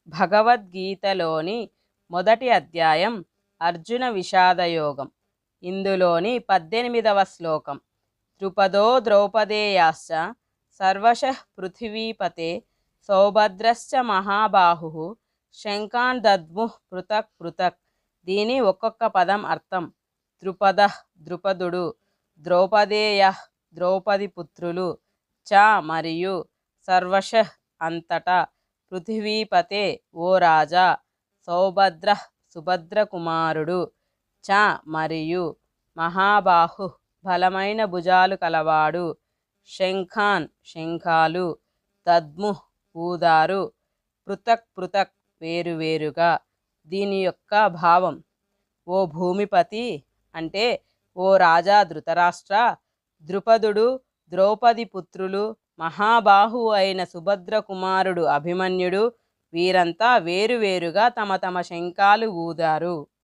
భగవద్గీతలోని మొదటి అధ్యాయం అర్జున విషాదయోగం. ఇందులోని 18వ శ్లోకం. ద్రుపదో ద్రౌపదేయాశ్చ సర్వశః పృథివీపతే సౌభద్రశ్చ మహాబాహుః శంఖాన్ దద్ముః పృథక్ పృథక్. దీని ఒక్కొక్క పదం అర్థం. ద్రుపదః ద్రుపదుడు, ద్రౌపదేయః ద్రౌపది పుత్రులు, చ మరియు, సర్వశః అంతటా, పృథివీపతే ఓ రాజా, సౌభద్రః సుభద్ర కుమారుడు, చ మరియు, మహాబాహు బలమైన భుజాలు కలవాడు, శంఖాన్ శంఖాలు, దద్ముః ఊదారు, పృథక్ పృథక్ వేరువేరుగా. దీని యొక్క భావం: ఓ భూమిపతి అంటే ఓ రాజా ధృతరాష్ట్ర, ద్రుపదుడు, ద్రౌపది పుత్రులు, మహాబాహు అయిన సుభద్ర కుమారుడు అభిమన్యుడు, వీరంతా వేరువేరుగా తమ తమ శంఖాలు ఊదారు.